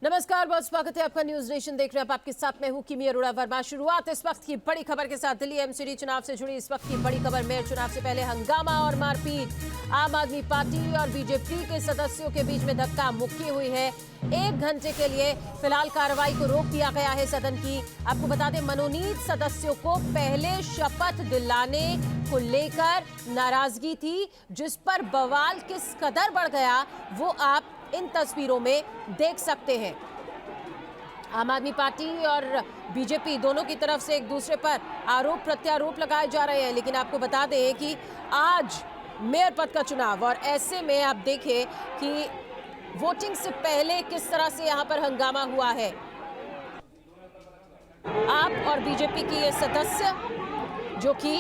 नमस्कार, बहुत स्वागत है आपका। न्यूज नेशन देख रहे हैं आप, आपके साथ मैं हूं किमी अरोड़ा वर्मा। शुरुआत इस वक्त की बड़ी खबर के साथ। दिल्ली एमसीडी चुनाव से जुड़ी इस वक्त की बड़ी खबर। मेयर चुनाव से पहले हंगामा और मारपीट। आम आदमी पार्टी और बीजेपी के सदस्यों के बीच में धक्का मुक्की हुई है। 1 घंटे के लिए फिलहाल कार्रवाई को रोक दिया गया है सदन की। आपको बता दें, मनोनीत सदस्यों को पहले शपथ दिलाने को लेकर नाराजगी थी, जिस पर बवाल किस कदर बढ़ गया वो आप इन तस्वीरों में देख सकते हैं। आम आदमी पार्टी और बीजेपी दोनों की तरफ से एक दूसरे पर आरोप प्रत्यारोप लगाए जा रहे हैं। लेकिन आपको बता दें कि आज मेयर पद का चुनाव, और ऐसे में आप देखें कि वोटिंग से पहले किस तरह से यहां पर हंगामा हुआ है। आप और बीजेपी के ये सदस्य जो कि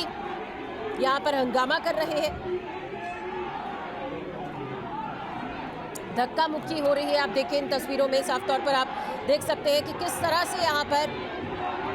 यहां पर हंगामा कर रहे हैं, धक्का मुक्की हो रही है। आप देखें इन तस्वीरों में साफ तौर पर आप देख सकते हैं कि किस तरह से यहाँ पर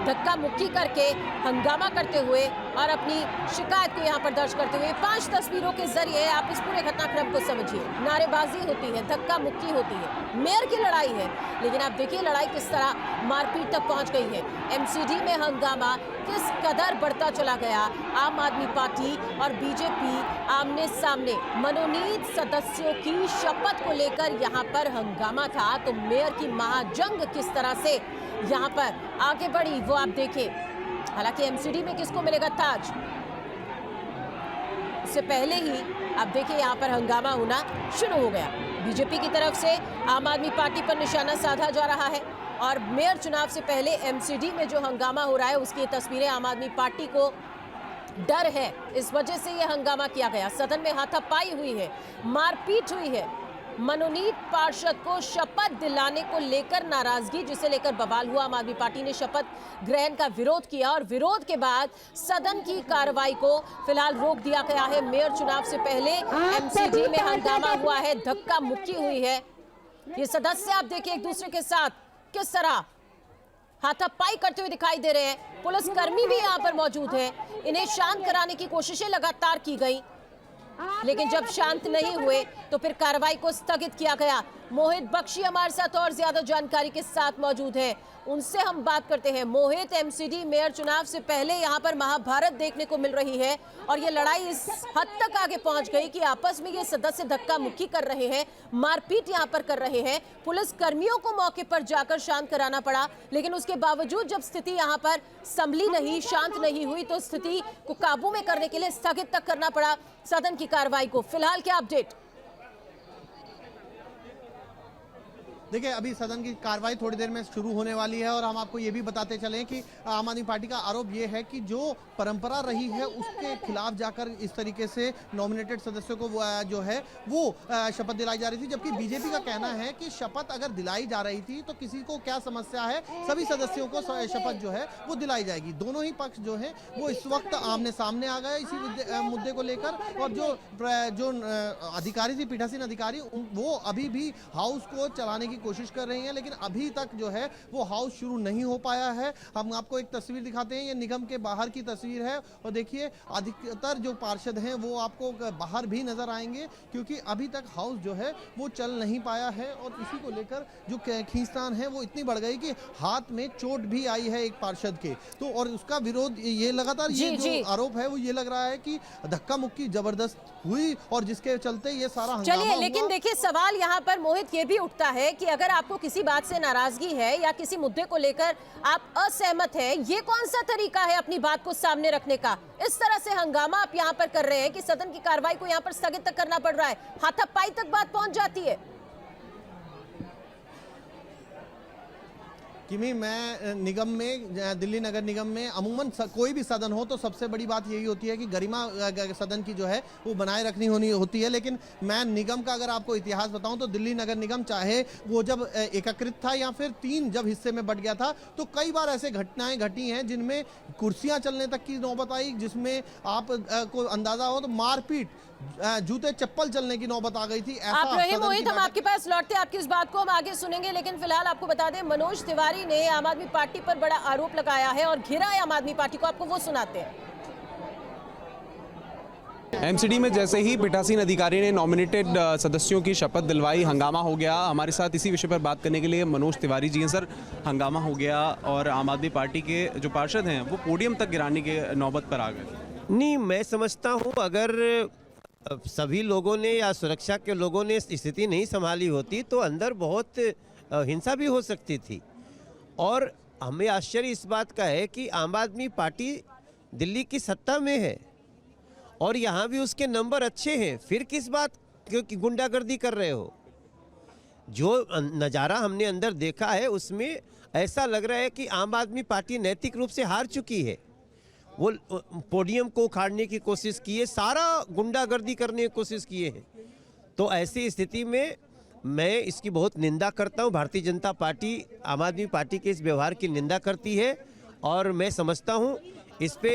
धक्का मुक्की करके हंगामा करते हुए और अपनी शिकायत को यहाँ पर दर्ज करते हुए 5 तस्वीरों के जरिए आप इस पूरे घटनाक्रम को समझिए। नारेबाजी होती है, धक्का मुक्की होती है, मेयर की लड़ाई है, लेकिन आप देखिए लड़ाई किस तरह मारपीट तक पहुंच गई है। एमसीडी में हंगामा किस कदर बढ़ता चला गया। आम आदमी पार्टी और बीजेपी आमने सामने। मनोनीत सदस्यों की शपथ को लेकर यहाँ पर हंगामा था, तो मेयर की महाजंग किस तरह से यहाँ पर आगे बढ़ी वो आप देखें। हालांकि एमसीडी में किसको मिलेगा ताज, उससे पहले ही आप देखिए यहाँ पर हंगामा होना शुरू हो गया। बीजेपी की तरफ से आम आदमी पार्टी पर निशाना साधा जा रहा है, और मेयर चुनाव से पहले एमसीडी में जो हंगामा हो रहा है उसकी तस्वीरें। आम आदमी पार्टी को डर है, इस वजह से यह हंगामा किया गया। सदन में हाथापाई हुई है, मारपीट हुई है। मनोनीत पार्षद को शपथ दिलाने को लेकर नाराजगी, जिसे लेकर बवाल हुआ। आम आदमी पार्टी ने शपथ ग्रहण का विरोध किया, और विरोध के बाद सदन की कार्रवाई को फिलहाल रोक दिया गया है। मेयर चुनाव से पहले एमसीडी में हंगामा हुआ है, धक्का मुक्की हुई है। ये सदस्य आप देखिए एक दूसरे के साथ किस तरह हाथापाई करते हुए दिखाई दे रहे हैं। पुलिसकर्मी भी यहाँ पर मौजूद है, इन्हें शांत कराने की कोशिशें लगातार की गई, लेकिन जब शांत नहीं हुए तो फिर कार्रवाई को स्थगित किया गया। मोहित बख्शी हमारे साथ और ज्यादा जानकारी के साथ मौजूद है, उनसे हम बात करते हैं। मोहित, एमसीडी मेयर चुनाव से पहले यहाँ पर महाभारत देखने को मिल रही है, और ये लड़ाई इस हद तक आगे पहुंच गई कि आपस में ये सदस्य धक्का मुक्की कर रहे हैं, मारपीट यहाँ पर कर रहे हैं। पुलिस कर्मियों को मौके पर जाकर शांत कराना पड़ा, लेकिन उसके बावजूद जब स्थिति यहाँ पर संभली नहीं, शांत नहीं हुई, तो स्थिति को काबू में करने के लिए स्थगित तक करना पड़ा सदन की कार्रवाई को। फिलहाल क्या अपडेट? देखिए, अभी सदन की कार्रवाई थोड़ी देर में शुरू होने वाली है, और हम आपको ये भी बताते चलें कि आम आदमी पार्टी का आरोप ये है कि जो परंपरा रही है उसके खिलाफ जाकर इस तरीके से नॉमिनेटेड सदस्यों को जो है वो शपथ दिलाई जा रही थी, जबकि बीजेपी का कहना है कि शपथ अगर दिलाई जा रही थी तो किसी को क्या समस्या है, सभी सदस्यों को शपथ जो है वो दिलाई जाएगी। दोनों ही पक्ष जो है वो इस वक्त आमने सामने आ गए इसी मुद्दे को लेकर, और जो अधिकारी थी, पीठासीन अधिकारी, वो अभी भी हाउस को चलाने की कोशिश कर रही हैं, लेकिन अभी तक जो है वो हाउस शुरू नहीं हो पाया है। हम आपको एक तस्वीर दिखाते हैं, ये निगम के बाहर की तस्वीर है, और देखिए अधिकतर जो पार्षद हैं वो आपको बाहर भी नजर आएंगे, क्योंकि अभी तक हाउस जो है वो चल नहीं पाया है, और इसी को लेकर जो खींचतान है वो इतनी बढ़ गई कि हाथ में चोट भी आई है एक पार्षद के। तो और उसका विरोध ये लगातार, ये जो आरोप है वो ये लग रहा है कि धक्का मुक्की जबरदस्त हुई, और जिसके चलते ये सारा हंगामा चलिए, लेकिन देखिए सवाल यहाँ पर मोहित ये भी उठता है कि अगर आपको किसी बात से नाराजगी है या किसी मुद्दे को लेकर आप असहमत हैं, ये कौन सा तरीका है अपनी बात को सामने रखने का? इस तरह से हंगामा आप यहाँ पर कर रहे हैं कि सदन की कार्रवाई को यहाँ पर स्थगित तक करना पड़ रहा है, हाथापाई तक बात पहुंच जाती है। किमी, मैं निगम में, दिल्ली नगर निगम में अमूमन कोई भी सदन हो तो सबसे बड़ी बात यही होती है कि गरिमा सदन की जो है वो बनाए रखनी होती है। लेकिन मैं निगम का अगर आपको इतिहास बताऊं तो दिल्ली नगर निगम, चाहे वो जब एकीकृत था या फिर 3 जब हिस्से में बट गया था, तो कई बार ऐसे घटनाएं घटी हैं जिनमें कुर्सियां चलने तक की नौबत आई, जिसमें आप को अंदाजा हो तो मारपीट, जूते चप्पल चलने की नौबत आ गई थी। आप रहे मोहित, हम आपके पास लौटते हैं, आपकी इस बात को हम आगे सुनेंगे, लेकिन फिलहाल आपको बता दें मनोज तिवारी ने आम आदमी पार्टी पर बड़ा आरोप लगाया है और घिरा है आम आदमी पार्टी को। आपको वो सुनाते हैं। एमसीडी में जैसे ही पीठासीन अधिकारी ने नॉमिनेटेड सदस्यों की शपथ दिलवाई, हंगामा हो गया। हमारे साथ इसी विषय पर बात करने के लिए मनोज तिवारी जी हैं। सर, हंगामा हो गया और आम आदमी पार्टी के जो पार्षद हैं वो पोडियम तक गिराने के नौबत पर आ गए। नहीं, मैं समझता हूँ अगर सभी लोगों ने या सुरक्षा के लोगों ने स्थिति नहीं संभाली होती तो अंदर बहुत हिंसा भी हो सकती थी। और हमें आश्चर्य इस बात का है कि आम आदमी पार्टी दिल्ली की सत्ता में है और यहाँ भी उसके नंबर अच्छे हैं, फिर किस बात की गुंडागर्दी कर रहे हो? जो नज़ारा हमने अंदर देखा है उसमें ऐसा लग रहा है कि आम आदमी पार्टी नैतिक रूप से हार चुकी है। वो पोडियम को उखाड़ने की कोशिश की है, सारा गुंडागर्दी करने की कोशिश किए हैं। तो ऐसी स्थिति में मैं इसकी बहुत निंदा करता हूं। भारतीय जनता पार्टी आम आदमी पार्टी के इस व्यवहार की निंदा करती है और मैं समझता हूं इस पे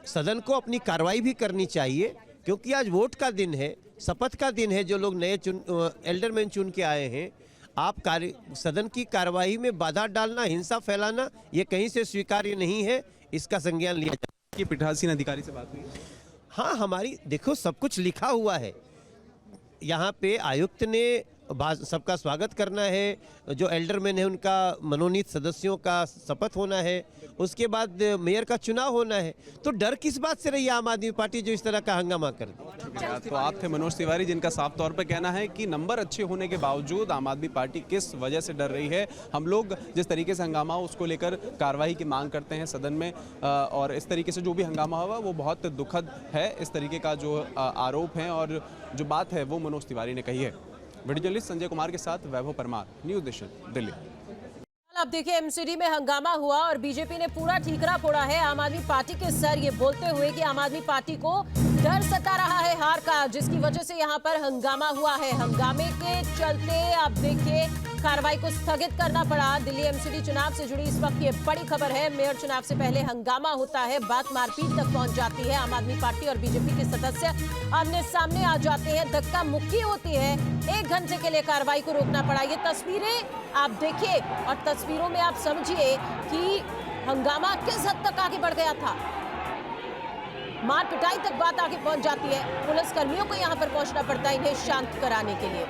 सदन को अपनी कार्रवाई भी करनी चाहिए, क्योंकि आज वोट का दिन है, शपथ का दिन है। जो लोग नए एल्डरमैन चुन के आए हैं, आप सदन की कार्रवाई में बाधा डालना, हिंसा फैलाना, ये कहीं से स्वीकार्य नहीं है। इसका संज्ञान लिया जाए। कि पीठासीन अधिकारी से बात हुई? हाँ, हमारी देखो सब कुछ लिखा हुआ है। यहाँ पे आयुक्त ने सबका स्वागत करना है, जो एल्डरमैन है उनका मनोनीत सदस्यों का शपथ होना है, उसके बाद मेयर का चुनाव होना है। तो डर किस बात से रही आम आदमी पार्टी जो इस तरह का हंगामा कर दी? तो आप थे मनोज तिवारी, जिनका साफ तौर पर कहना है कि नंबर अच्छे होने के बावजूद आम आदमी पार्टी किस वजह से डर रही है। हम लोग जिस तरीके से हंगामा हो उसको लेकर कार्रवाई की मांग करते हैं सदन में, और इस तरीके से जो भी हंगामा हुआ वो बहुत दुखद है। इस तरीके का जो आरोप है और जो बात है वो मनोज तिवारी ने कही है। वीडियो जर्नलिस्ट संजय कुमार के साथ वैभव परमार, न्यूज़ नेशन, दिल्ली। अब देखिए, एमसीडी में हंगामा हुआ और बीजेपी ने पूरा ठीकरा फोड़ा है आम आदमी पार्टी के सर, ये बोलते हुए कि आम आदमी पार्टी को डर सता रहा है हार का, जिसकी वजह से यहां पर हंगामा हुआ है। हंगामे के चलते अब देखिए कार्रवाई को स्थगित करना पड़ा। दिल्ली एमसीडी चुनाव से जुड़ी इस वक्त ये बड़ी खबर है। मेयर चुनाव से पहले हंगामा होता है, बात मारपीट तक पहुंच जाती है। आम आदमी पार्टी और बीजेपी के सदस्य आमने सामने आ जाते हैं, धक्का मुक्की होती है। 1 घंटे के लिए कार्रवाई को रोकना पड़ा। ये तस्वीरें आप देखिए और तस्वीरों में आप समझिए कि हंगामा किस हद तक आगे बढ़ गया था। मार पिटाई तक बात आगे पहुंच जाती है। पुलिस कर्मियों को यहां पर पहुंचना पड़ता है इन्हें शांत कराने के लिए।